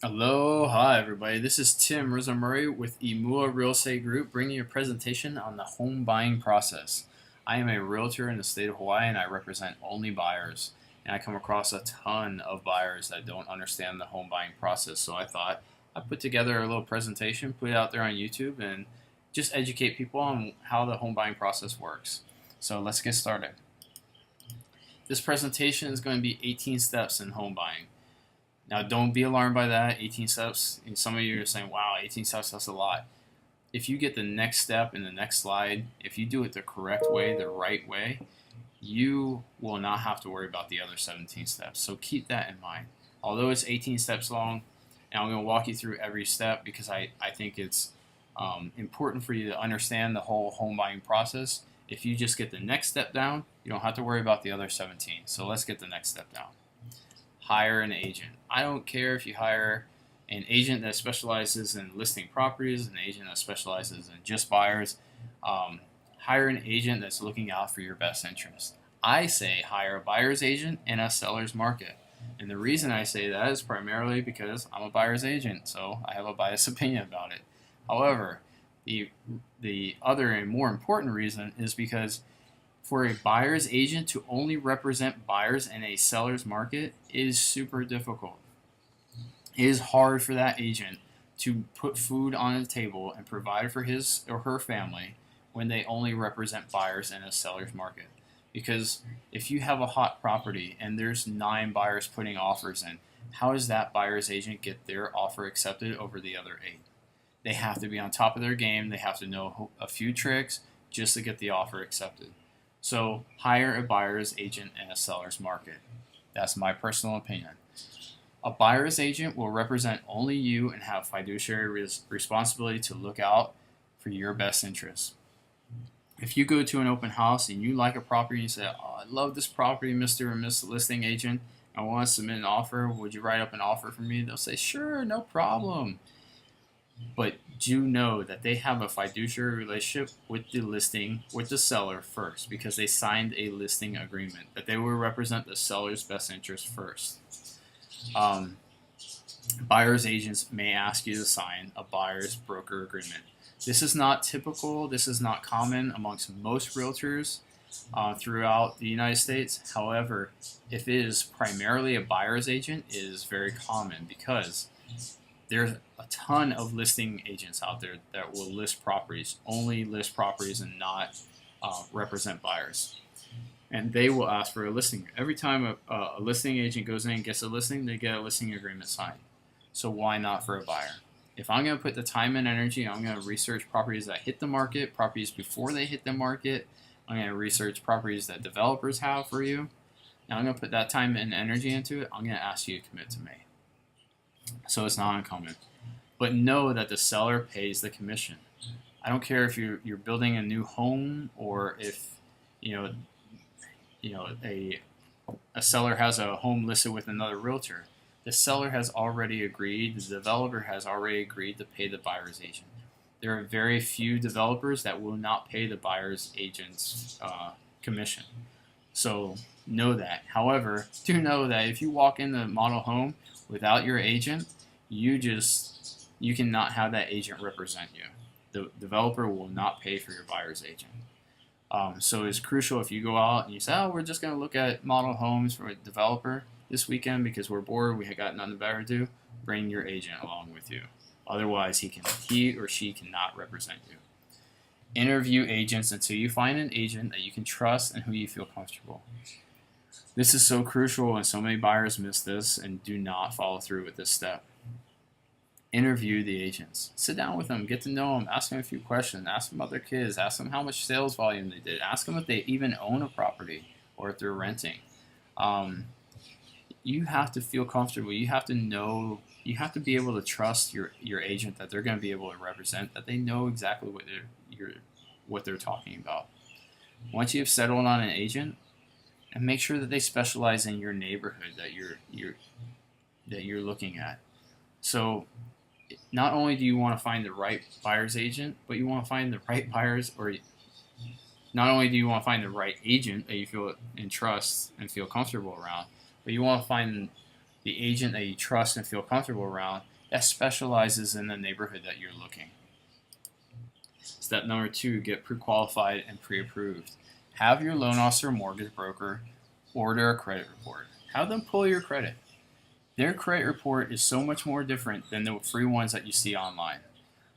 Aloha, everybody. This is Tim Rizzo Murray with Imua Real Estate Group, bringing you a presentation on the home buying process. I am a realtor in the state of Hawaii, and I represent only buyers. And I come across a ton of buyers that don't understand the home buying process. So I thought I'd put together a little presentation, put it out there on YouTube, and just educate people on how the home buying process works. So let's get started. This presentation is going to be 18 steps in home buying. Now, don't be alarmed by that. 18 steps. And some of you are saying, wow, 18 steps, that's a lot. If you get the next step in the next slide, if you do it the correct way, the right way, you will not have to worry about the other 17 steps. So keep that in mind. Although it's 18 steps long, and I'm going to walk you through every step because I think it's important for you to understand the whole home buying process. If you just get the next step down, you don't have to worry about the other 17. So let's get the next step down. Hire an agent. I don't care if you hire an agent that specializes in listing properties, an agent that specializes in just buyers. Hire an agent that's looking out for your best interest. I say hire a buyer's agent in a seller's market. And the reason I say that is primarily because I'm a buyer's agent, so I have a biased opinion about it. However, the other and more important reason is because for a buyer's agent to only represent buyers in a seller's market is super difficult. It is hard for that agent to put food on the table and provide for his or her family when they only represent buyers in a seller's market. Because if you have a hot property and there's 9 buyers putting offers in, how does that buyer's agent get their offer accepted over the other 8? They have to be on top of their game. They have to know a few tricks just to get the offer accepted. So hire a buyer's agent in a seller's market. That's my personal opinion. A buyer's agent will represent only you and have fiduciary responsibility to look out for your best interests. If you go to an open house and you like a property and you say, oh, I love this property, Mr. or Miss Listing Agent, I want to submit an offer, would you write up an offer for me? They'll say, sure, no problem. But do know that they have a fiduciary relationship with the seller first, because they signed a listing agreement that they will represent the seller's best interest first. Buyer's agents may ask you to sign a buyer's broker agreement. This is not typical. This is not common amongst most realtors throughout the United States. However, if it is primarily a buyer's agent, it is very common because there's a ton of listing agents out there that will only list properties and not represent buyers. And they will ask for a listing. Every time a listing agent goes in and gets a listing, they get a listing agreement signed. So why not for a buyer? If I'm going to put the time and energy, I'm going to research properties that hit the market, properties before they hit the market. I'm going to research properties that developers have for you. And I'm going to put that time and energy into it. I'm going to ask you to commit to me. So it's not uncommon. But know that the seller pays the commission. I don't care if you're building a new home or if a seller has a home listed with another realtor. The seller has already agreed, the developer has already agreed to pay the buyer's agent. There are very few developers that will not pay the buyer's agent's commission. So know that. However, do know that if you walk in the model home without your agent, you cannot have that agent represent you. The developer will not pay for your buyer's agent. So it's crucial if you go out and you say, oh, we're just going to look at model homes for a developer this weekend because we're bored, we got nothing better to do, bring your agent along with you. Otherwise, he or she cannot represent you. Interview agents until you find an agent that you can trust and who you feel comfortable. This is so crucial, and so many buyers miss this and do not follow through with this step. Interview the agents. Sit down with them, get to know them, ask them a few questions, ask them about their kids, ask them how much sales volume they did, ask them if they even own a property or if they're renting. You have to feel comfortable. You have to know. You have to be able to trust your agent that they're going to be able to represent, that they know exactly what they're talking about. Once you've settled on an agent, and make sure that they specialize in your neighborhood that you're looking at. So not only do you want to find the right buyer's agent, but you want to find the right buyers, or not only do you want to find the right agent that you feel and trust and feel comfortable around, but you want to find the agent that you trust and feel comfortable around that specializes in the neighborhood that you're looking. Step number 2, get pre-qualified and pre-approved. Have your loan officer or mortgage broker order a credit report. Have them pull your credit. Their credit report is so much more different than the free ones that you see online.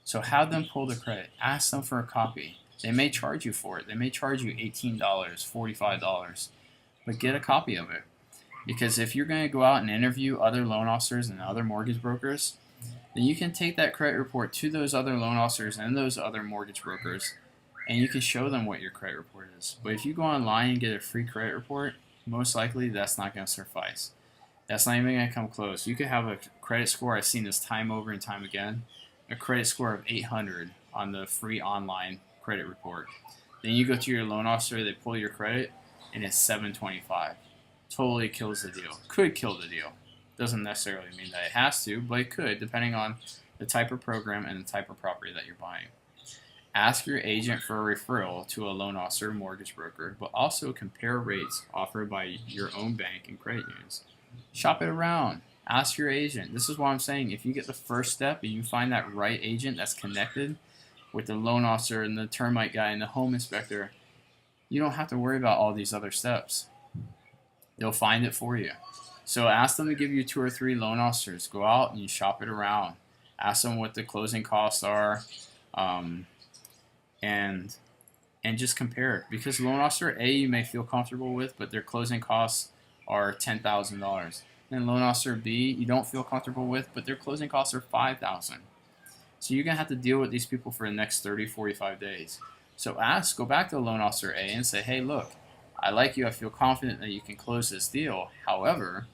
So have them pull the credit. Ask them for a copy. They may charge you for it. They may charge you $18, $45, but get a copy of it. Because if you're going to go out and interview other loan officers and other mortgage brokers, then you can take that credit report to those other loan officers and those other mortgage brokers, and you can show them what your credit report is. But if you go online and get a free credit report, most likely that's not going to suffice. That's not even going to come close. You could have a credit score, I've seen this time over and time again, a credit score of 800 on the free online credit report. Then you go to your loan officer, they pull your credit, and it's 725. Totally kills the deal. Could kill the deal. Doesn't necessarily mean that it has to, but it could, depending on the type of program and the type of property that you're buying. Ask your agent for a referral to a loan officer or mortgage broker, but also compare rates offered by your own bank and credit unions. Shop it around. Ask your agent. This is what I'm saying. If you get the first step and you find that right agent that's connected with the loan officer and the termite guy and the home inspector, you don't have to worry about all these other steps. They'll find it for you. So ask them to give you 2 or 3 loan officers. Go out and you shop it around. Ask them what the closing costs are, and just compare it. Because loan officer A you may feel comfortable with, but their closing costs are $10,000. And loan officer B you don't feel comfortable with, but their closing costs are $5,000. So you're gonna have to deal with these people for the next 30, 45 days. So go back to loan officer A and say, hey, look, I like you. I feel confident that you can close this deal. However,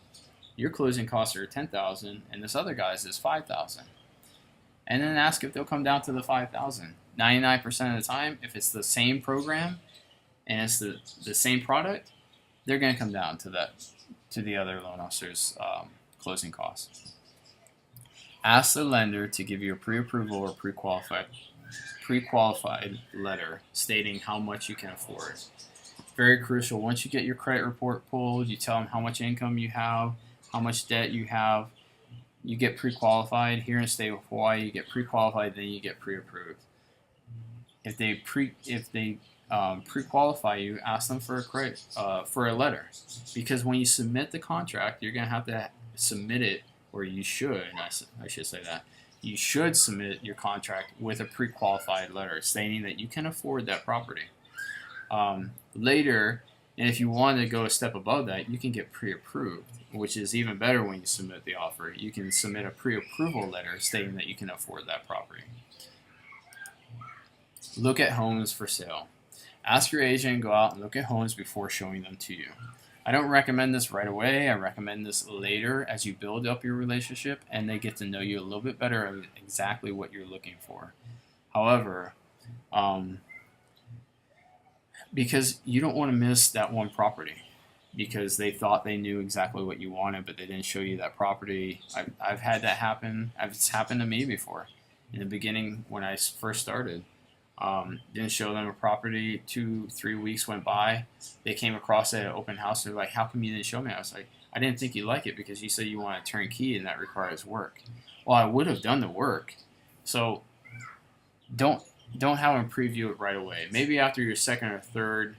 your closing costs are $10,000, and this other guy's is $5,000. And then ask if they'll come down to the $5,000. 99% of the time, if it's the same program and it's the same product, they're going to come down to the other loan officer's closing costs. Ask the lender to give you a pre-approval or pre-qualified letter stating how much you can afford. Very crucial. Once you get your credit report pulled, you tell them how much income you have, how much debt you have. You get pre-qualified. Here in the state of Hawaii, you get pre-qualified, then you get pre-approved. If they pre-qualify you, ask them for a letter, because when you submit the contract, you're going to have to submit it, or you should. I should say that you should submit your contract with a pre-qualified letter stating that you can afford that property. Later, and if you want to go a step above that, you can get pre-approved, which is even better when you submit the offer. You can submit a pre-approval letter stating that you can afford that property. Look at homes for sale. Ask your agent and go out and look at homes before showing them to you. I don't recommend this right away. I recommend this later as you build up your relationship and they get to know you a little bit better of exactly what you're looking for. However, because you don't want to miss that one property because they thought they knew exactly what you wanted, but they didn't show you that property. I've had that happen. It's happened to me before. In the beginning, when I first started, didn't show them a property. 2-3 weeks went by. They came across it at an open house. They're like, how come you didn't show me? I was like, I didn't think you like it because you said you want a turnkey and that requires work. Well, I would have done the work. So don't have them preview it right away. Maybe after your second or third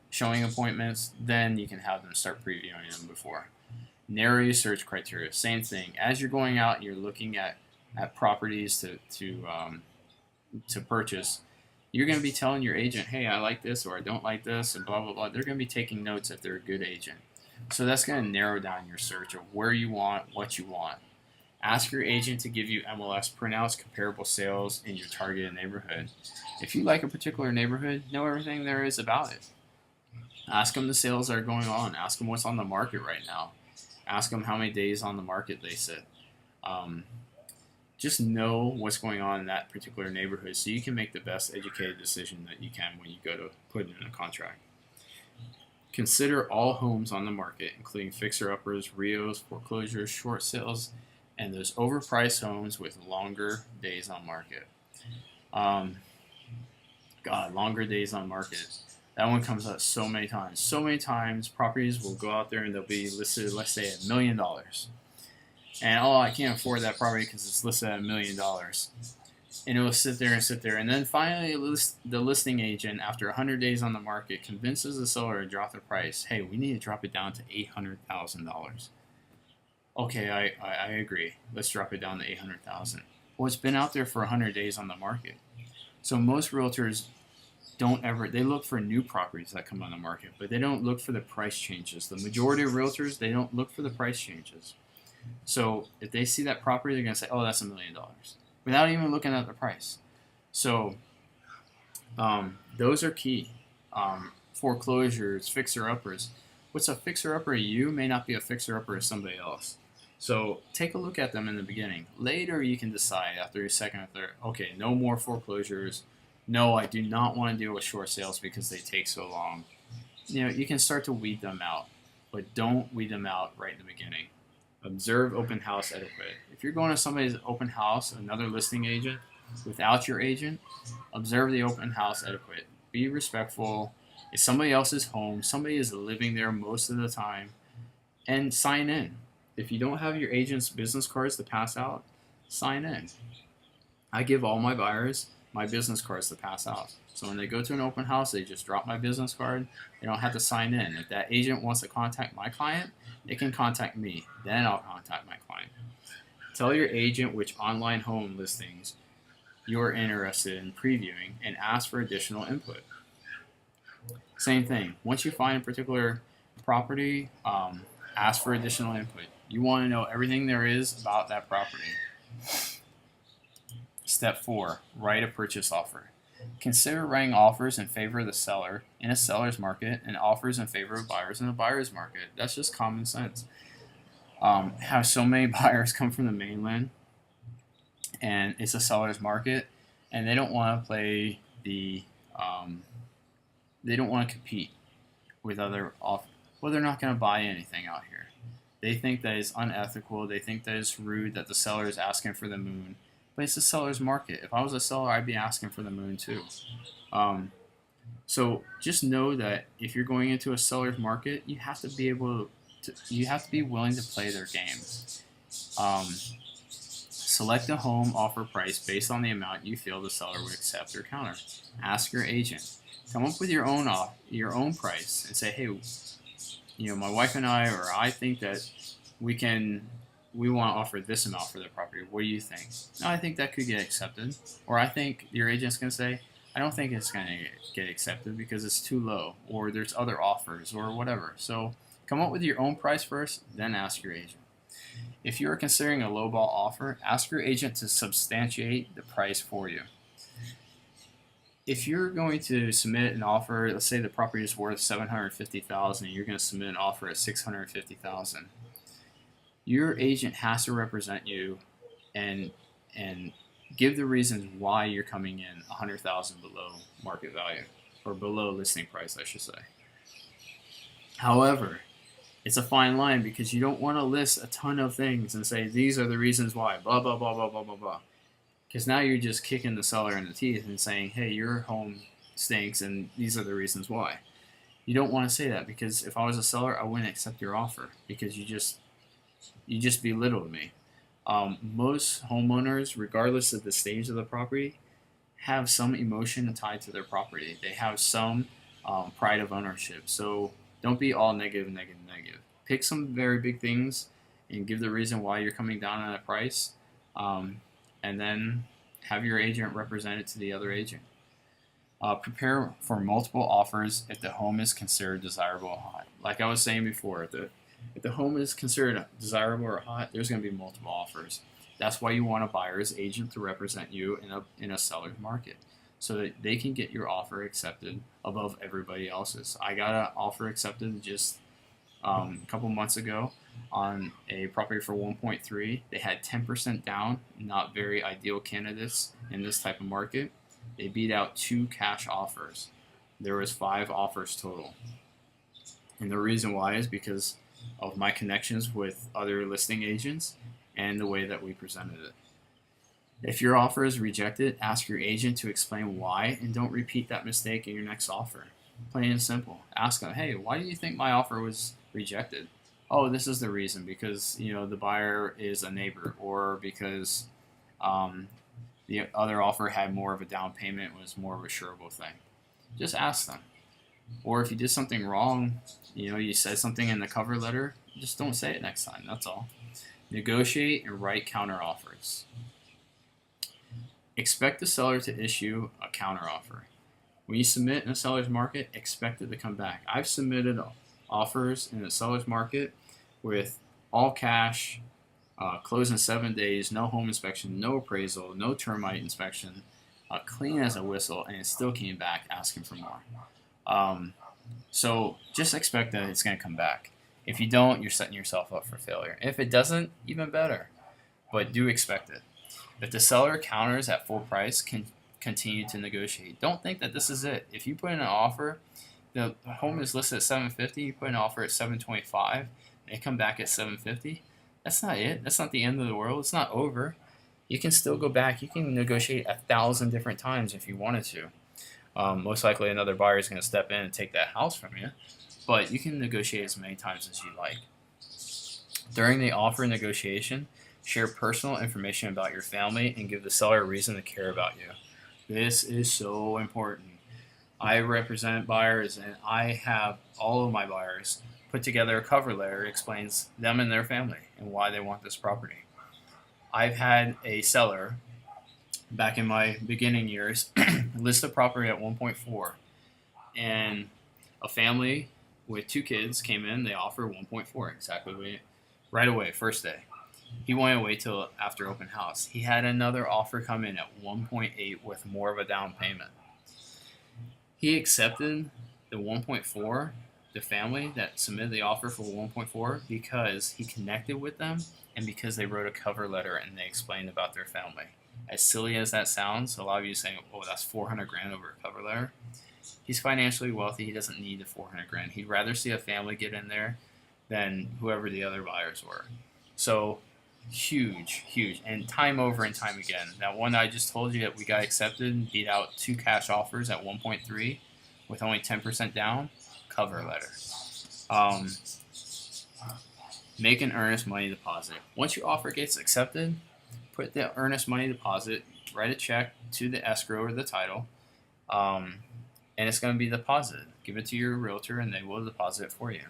showing appointments, then you can have them start previewing them before. Narrow your search criteria. Same thing. As you're going out and you're looking at properties to purchase, you're going to be telling your agent, hey, I like this or I don't like this and blah, blah, blah. They're going to be taking notes if they're a good agent. So that's going to narrow down your search of where you want, what you want. Ask your agent to give you MLS printouts, comparable sales in your targeted neighborhood. If you like a particular neighborhood, know everything there is about it. Ask them the sales that are going on. Ask them what's on the market right now. Ask them how many days on the market they sit. Just know what's going on in that particular neighborhood so you can make the best educated decision that you can when you go to put in a contract. Consider all homes on the market, including fixer-uppers, RIOs, foreclosures, short sales, and those overpriced homes with longer days on market. Longer days on market. That one comes up so many times. So many times properties will go out there and they'll be listed, let's say, at $1 million. And oh, I can't afford that property because it's listed at $1 million. And it will sit there and sit there. And then finally, the listing agent, after 100 days on the market, convinces the seller to drop the price. Hey, we need to drop it down to $800,000. Okay, I agree. Let's drop it down to $800,000. Well, it's been out there for 100 days on the market. So most realtors they look for new properties that come on the market, but they don't look for the price changes. The majority of realtors, they don't look for the price changes. So if they see that property, they're going to say, oh, that's $1 million, without even looking at the price. So those are key. Foreclosures, fixer-uppers. What's a fixer-upper to you may not be a fixer-upper to somebody else. So take a look at them in the beginning. Later you can decide after your second or third, okay, no more foreclosures. No, I do not want to deal with short sales because they take so long. You can start to weed them out, but don't weed them out right in the beginning. Observe open house etiquette. If you're going to somebody's open house, another listing agent, without your agent, observe the open house etiquette. Be respectful. It's somebody else's home. Somebody is living there most of the time. And sign in. If you don't have your agent's business cards to pass out, sign in. I give all my buyers my business cards to pass out. So when they go to an open house, they just drop my business card. They don't have to sign in. If that agent wants to contact my client, they can contact me. Then I'll contact my client. Tell your agent which online home listings you're interested in previewing and ask for additional input. Same thing. Once you find a particular property, ask for additional input. You want to know everything there is about that property. Step 4. Write a purchase offer. Consider writing offers in favor of the seller in a seller's market and offers in favor of buyers in a buyer's market. That's just common sense. Have so many buyers come from the mainland and it's a seller's market and they don't want to play they don't want to compete with other offers. Well, they're not going to buy anything out here. They think that it's unethical. They think that it's rude that the seller is asking for the moon. But it's a seller's market. If I was a seller, I'd be asking for the moon too. So just know that if you're going into a seller's market, you have to be willing to play their game. Select a home offer price based on the amount you feel the seller would accept or counter. Ask your agent. Come up with your own price and say, hey, my wife and I think that we want to offer this amount for the property. What do you think? No, I think that could get accepted. Or I think your agent's going to say, I don't think it's going to get accepted because it's too low, or there's other offers, or whatever. So come up with your own price first, then ask your agent. If you are considering a lowball offer, ask your agent to substantiate the price for you. If you're going to submit an offer, let's say the property is worth $750,000 and you're going to submit an offer at $650,000. Your agent has to represent you and give the reasons why you're coming in $100,000 below market value, or below listing price, I should say. However, it's a fine line because you don't want to list a ton of things and say these are the reasons why, blah blah blah blah blah blah blah. Because now you're just kicking the seller in the teeth and saying, hey, your home stinks and these are the reasons why. You don't want to say that, because if I was a seller, I wouldn't accept your offer because you just belittled me. Most homeowners, regardless of the stage of the property, have some emotion tied to their property. They have some pride of ownership. So don't be all negative, negative, negative. Pick some very big things and give the reason why you're coming down on a price, and then have your agent represent it to the other agent. Prepare for multiple offers if the home is considered desirable or hot. Like I was saying before, if the home is considered desirable or hot, there's going to be multiple offers. That's why you want a buyer's agent to represent you in a seller's market, so that they can get your offer accepted above everybody else's. I got an offer accepted just a couple months ago on a property for 1.3. They had 10% down, not very ideal candidates in this type of market. They beat out 2 cash offers. There was 5 offers total. And the reason why is because of my connections with other listing agents and the way that we presented it. If your offer is rejected, ask your agent to explain why and don't repeat that mistake in your next offer. Plain and simple. Ask them, hey, why do you think my offer was rejected? Oh, this is the reason, because the buyer is a neighbor, or because um, the other offer had more of a down payment, was more of a sureable thing. Just ask them. Or if you did something wrong, you said something in the cover letter, just don't say it next time. That's all. Negotiate and write counter offers. Expect the seller to issue a counter offer. When you submit in a seller's market, expect it to come back. I've submitted offers in the seller's market with all cash, close in 7 days, no home inspection, no appraisal, no termite inspection, clean as a whistle, and it still came back asking for more. So just expect that it's going to come back. If you don't, you're setting yourself up for failure. If it doesn't, even better. But do expect it. If the seller counters at full price, continue to negotiate. Don't think that this is it. If you put in an offer, the home is listed at $750, you put an offer at $725, and they come back at $750, that's not it. That's not the end of the world. It's not over. You can still go back. You can negotiate 1,000 different times if you wanted to. Most likely another buyer is going to step in and take that house from you, but you can negotiate as many times as you like. During the offer negotiation, share personal information about your family and give the seller a reason to care about you. This is so important. I represent buyers, and I have all of my buyers put together a cover letter that explains them and their family and why they want this property. I've had a seller back in my beginning years list a property at 1.4, and a family with 2 kids came in. They offered 1.4 exactly right away, first day. He wanted to wait till after open house. He had another offer come in at 1.8 with more of a down payment. He accepted the 1.4, the family that submitted the offer for 1.4, because he connected with them and because they wrote a cover letter and they explained about their family. As silly as that sounds, a lot of you saying, "Oh, that's 400 grand over a cover letter." He's financially wealthy. He doesn't need the 400 grand. He'd rather see a family get in there than whoever the other buyers were. So huge, and time over and time again. That one I just told you that we got accepted beat out 2 cash offers at 1.3 with only 10% down. Cover letter. Make an earnest money deposit. Once your offer gets accepted, put the earnest money deposit, write a check to the escrow or the title, and it's going to be deposited. Give it to your realtor and they will deposit it for you.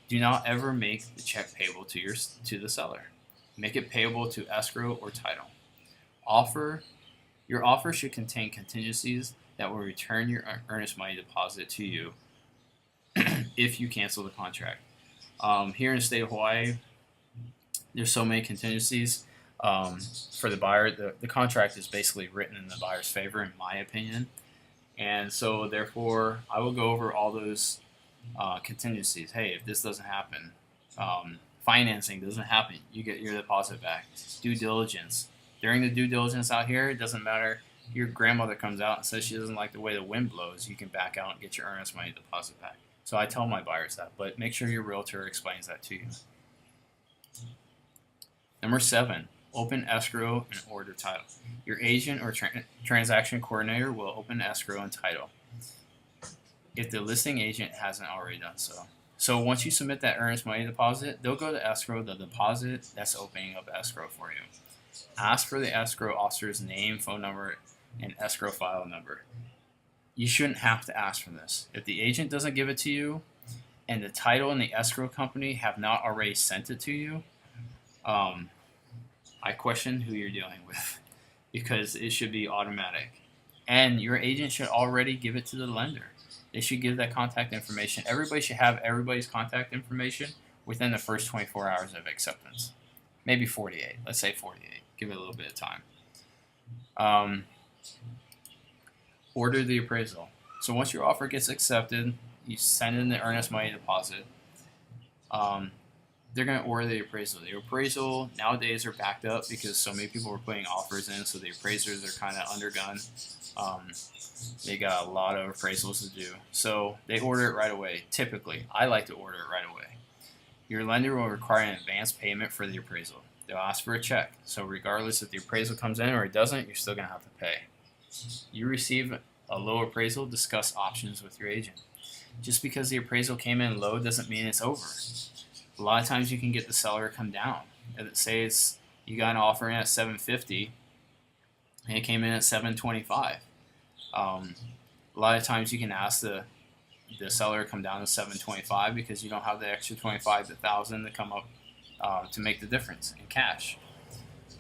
Do not ever make the check payable to the seller. Make it payable to escrow or title. Your offer should contain contingencies that will return your earnest money deposit to you if you cancel the contract. Here in the state of Hawaii, there's so many contingencies for the buyer. The contract is basically written in the buyer's favor, in my opinion. And so, therefore, I will go over all those contingencies. Hey, if this doesn't happen, financing doesn't happen, you get your deposit back. Due diligence. During the due diligence out here, it doesn't matter. Your grandmother comes out and says she doesn't like the way the wind blows, you can back out and get your earnest money deposit back. So I tell my buyers that, but make sure your realtor explains that to you. Number 7, open escrow and order title. Your agent or transaction coordinator will open escrow and title if the listing agent hasn't already done so. So once you submit that earnest money deposit, they'll go to escrow, the deposit that's opening up escrow for you. Ask for the escrow officer's name, phone number, and escrow file number. You shouldn't have to ask for this. If the agent doesn't give it to you and the title and the escrow company have not already sent it to you, I question who you're dealing with, because it should be automatic. And your agent should already give it to the lender. They should give that contact information. Everybody should have everybody's contact information within the first 24 hours of acceptance. Maybe 48. Let's say 48. Give it a little bit of time. Order the appraisal. So once your offer gets accepted, you send in the earnest money deposit. They're going to order the appraisal. The appraisal nowadays are backed up because so many people are putting offers in, so the appraisers are kind of undergunned. They got a lot of appraisals to do. So they order it right away. Typically, I like to order it right away. Your lender will require an advance payment for the appraisal. They'll ask for a check. So regardless if the appraisal comes in or it doesn't, you're still going to have to pay. You receive A low appraisal, discuss options with your agent. Just because the appraisal came in low doesn't mean it's over. A lot of times you can get the seller to come down. Say you got an offer in at 750 and it came in at 725. A lot of times you can ask the seller to come down to 725 because you don't have the extra 25 to 1,000 to come up to make the difference in cash.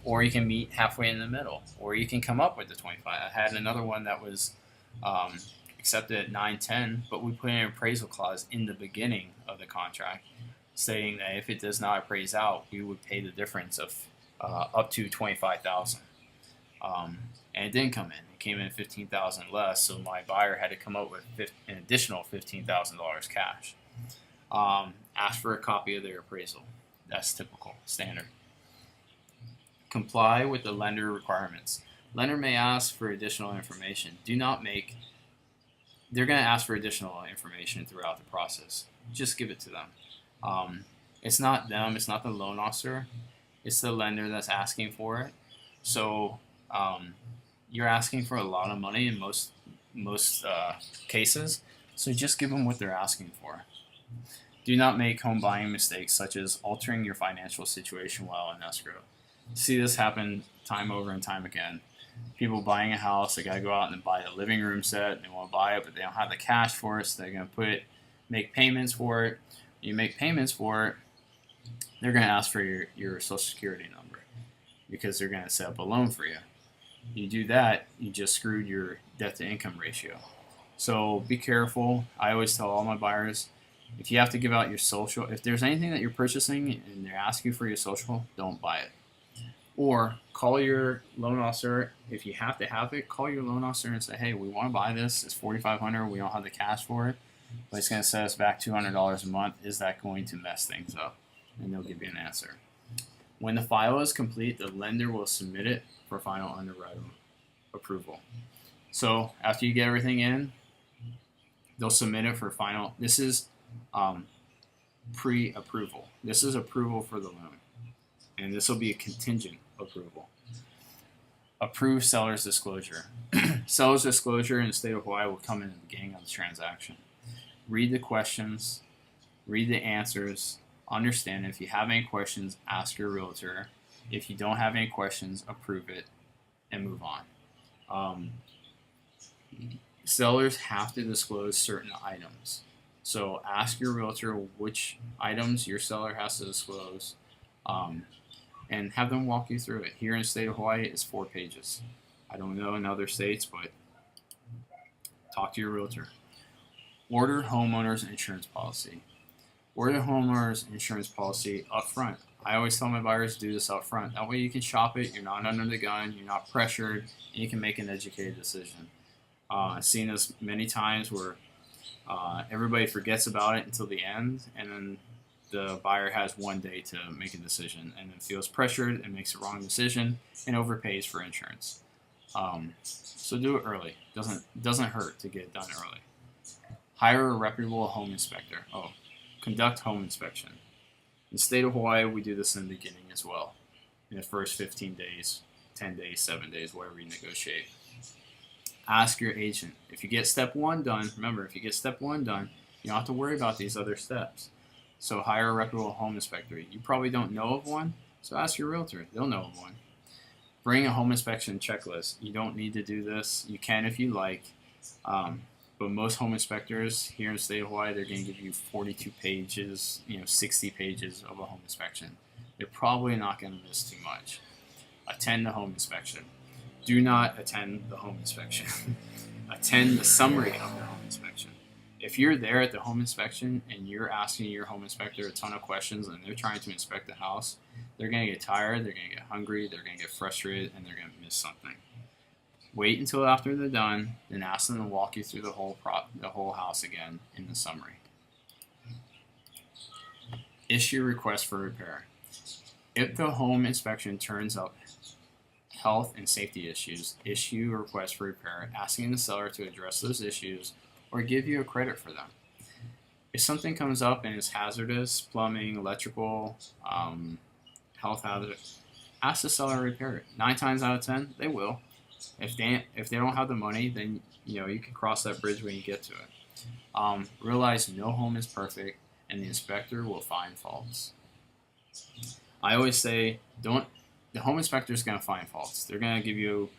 Or you can meet halfway in the middle, or you can come up with the 25. I had another one that was accepted at 910, but we put an appraisal clause in the beginning of the contract stating that if it does not appraise out, we would pay the difference of up to 25,000. And it didn't come in. It came in 15,000 less, so my buyer had to come up with an additional $15,000 cash. Ask for a copy of their appraisal. That's typical, standard. Comply with the lender requirements. Lender may ask for additional information. They're going to ask for additional information throughout the process. Just give it to them. It's not them, it's not the loan officer, it's the lender that's asking for it. So you're asking for a lot of money in most cases, so just give them what they're asking for. Do not make home buying mistakes such as altering your financial situation while in escrow. See this happen time over and time again. People buying a house, they gotta go out and buy a living room set. They want to buy it, but they don't have the cash for it, so they're gonna make payments for it. You make payments for it, they're gonna ask for your social security number because they're gonna set up a loan for you. You do that, you just screwed your debt to income ratio. So be careful. I always tell all my buyers, if you have to give out your social, if there's anything that you're purchasing and they're asking for your social, don't buy it. Or call your loan officer. If you have to have it, call your loan officer and say, hey, we want to buy this. It's $4,500. We don't have the cash for it, but it's going to set us back $200 a month. Is that going to mess things up? And they'll give you an answer. When the file is complete, the lender will submit it for final underwriting approval. So after you get everything in, they'll submit it for final. This is pre-approval. This is approval for the loan. And this will be a contingent approval. Approve seller's disclosure. Seller's disclosure in the state of Hawaii will come in the beginning of the transaction. Read the questions, read the answers, understand it. If you have any questions, ask your realtor. If you don't have any questions, approve it and move on. Sellers have to disclose certain items. So ask your realtor which items your seller has to disclose. And have them walk you through it. Here in the state of Hawaii, it's 4 pages. I don't know in other states, but talk to your realtor. Order homeowner's insurance policy. Order homeowner's insurance policy up front. I always tell my buyers to do this up front. That way you can shop it, you're not under the gun, you're not pressured, and you can make an educated decision. I've seen this many times where everybody forgets about it until the end, and then the buyer has 1 day to make a decision and then feels pressured and makes a wrong decision and overpays for insurance. So do it early. Doesn't hurt to get it done early. Hire a reputable home inspector. Conduct home inspection. In the state of Hawaii, we do this in the beginning as well. In the first 15 days, 10 days, 7 days, whatever you negotiate. Ask your agent. If you get step 1 done, remember, if you get step 1 done, you don't have to worry about these other steps. So hire a reputable home inspector. You probably don't know of one, so ask your realtor. They'll know of one. Bring a home inspection checklist. You don't need to do this. You can if you like. But most home inspectors here in the state of Hawaii, they're going to give you 42 pages, 60 pages of a home inspection. They're probably not going to miss too much. Attend the home inspection. Do not attend the home inspection. Attend the summary of the home inspection. If you're there at the home inspection and you're asking your home inspector a ton of questions and they're trying to inspect the house, they're going to get tired, they're going to get hungry, they're going to get frustrated, and they're going to miss something. Wait until after they're done, then ask them to walk you through the whole house again in the summary. Issue request for repair. If the home inspection turns up health and safety issues, issue a request for repair, asking the seller to address those issues or give you a credit for them. If something comes up and is hazardous, plumbing, electrical, health hazard, ask the seller to repair it. 9 times out of 10, they will. If they don't have the money, then you can cross that bridge when you get to it. Realize no home is perfect, and the inspector will find faults. I always say, don't. The home inspector is going to find faults. They're going to give you,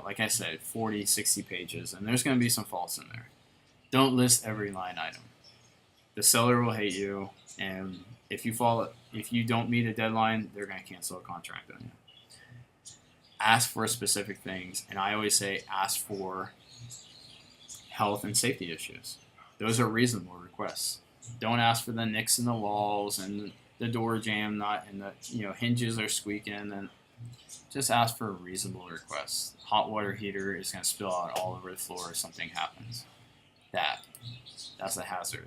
like I said, 40, 60 pages, and there's going to be some faults in there. Don't list every line item. The seller will hate you, and if you don't meet a deadline, they're going to cancel a contract on you. Ask for specific things, and I always say ask for health and safety issues. Those are reasonable requests. Don't ask for the nicks in the walls and the door jamb not and the hinges are squeaking. And just ask for a reasonable request. Hot water heater is going to spill out all over the floor if something happens. That's a hazard.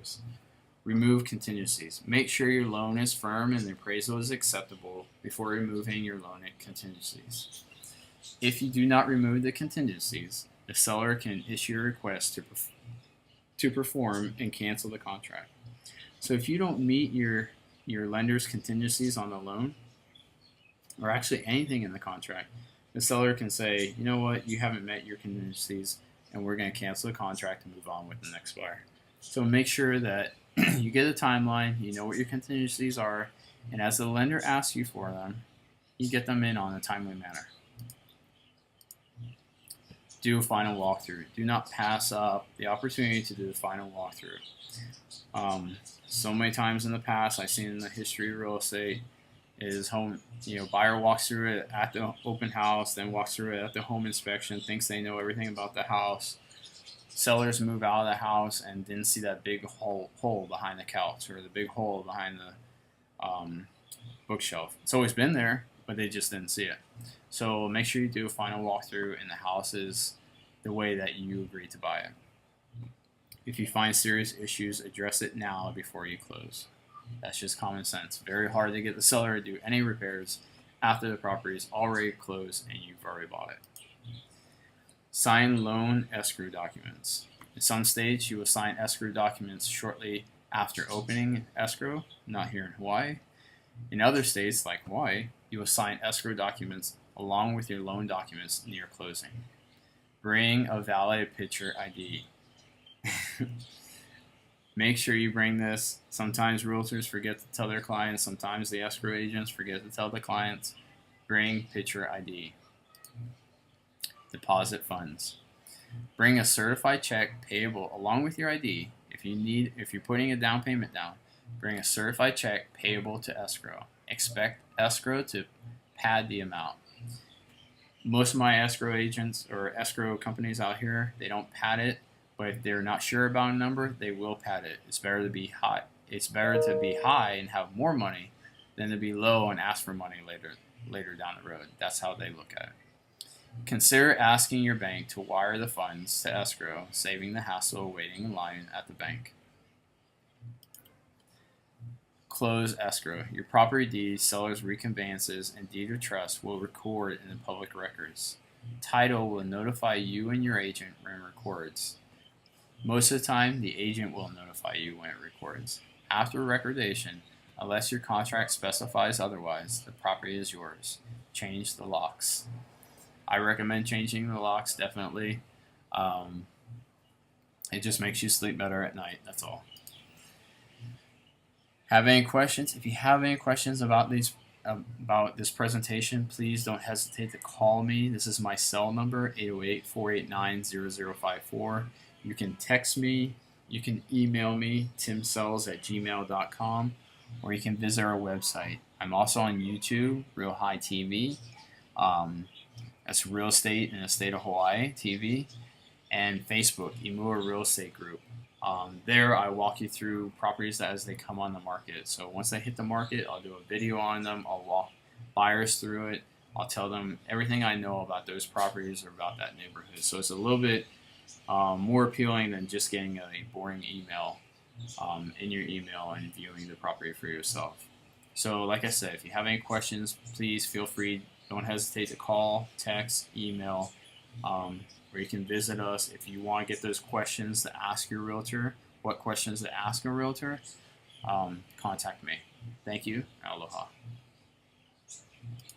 Remove contingencies. Make sure your loan is firm and the appraisal is acceptable before removing your loan contingencies. If you do not remove the contingencies, the seller can issue a request to perform and cancel the contract. So if you don't meet your lender's contingencies on the loan, or actually anything in the contract, the seller can say, you know what, you haven't met your contingencies, and we're going to cancel the contract and move on with the next buyer. So make sure that you get a timeline, you know what your contingencies are, and as the lender asks you for them, you get them in on a timely manner. Do a final walkthrough. Do not pass up the opportunity to do the final walkthrough. So many times in the past, I've seen in the history of real estate, is buyer walks through it at the open house, then walks through it at the home inspection, thinks they know everything about the house. Sellers move out of the house and didn't see that big hole behind the couch or the big hole behind the bookshelf. It's always been there, but they just didn't see it. So make sure you do a final walkthrough and the house is the way that you agreed to buy it. If you find serious issues, address it now before you close. That's just common sense. Very hard to get the seller to do any repairs after the property is already closed and you've already bought it. Sign loan escrow documents. In some states, you will sign escrow documents shortly after opening escrow, not here in Hawaii. In other states, like Hawaii, you will sign escrow documents along with your loan documents near closing. Bring a valid picture ID. Make sure you bring this. Sometimes realtors forget to tell their clients. Sometimes the escrow agents forget to tell the clients. Bring picture ID. Deposit funds. Bring a certified check payable along with your ID. If you're putting a down payment down, bring a certified check payable to escrow. Expect escrow to pad the amount. Most of my escrow agents or escrow companies out here, they don't pad it, but if they're not sure about a number, they will pad it. It's better to be high. It's better to be high and have more money than to be low and ask for money later down the road. That's how they look at it. Consider asking your bank to wire the funds to escrow, saving the hassle of waiting in line at the bank. Close escrow. Your property deeds, seller's reconveyances, and deed of trust will record in the public records. Title will notify you and your agent when it records. Most of the time, the agent will notify you when it records. After recordation, unless your contract specifies otherwise, the property is yours. Change the locks. I recommend changing the locks, definitely. It just makes you sleep better at night, that's all. Have any questions? If you have any questions about this presentation, please don't hesitate to call me. This is my cell number, 808-489-0054. You can text me, you can email me, timsells@gmail.com, or you can visit our website. I'm also on YouTube, Real High TV. That's Real Estate in the State of Hawaii TV, and Facebook, Imua Real Estate Group. There I walk you through properties as they come on the market. So once they hit the market, I'll do a video on them. I'll walk buyers through it. I'll tell them everything I know about those properties or about that neighborhood. So it's a little bit more appealing than just getting a boring email in your email and viewing the property for yourself. So like I said, if you have any questions, please feel free. Don't hesitate to call, text, email, or you can visit us. If you want to get those questions to ask your realtor, what questions to ask a realtor, contact me. Thank you, and aloha.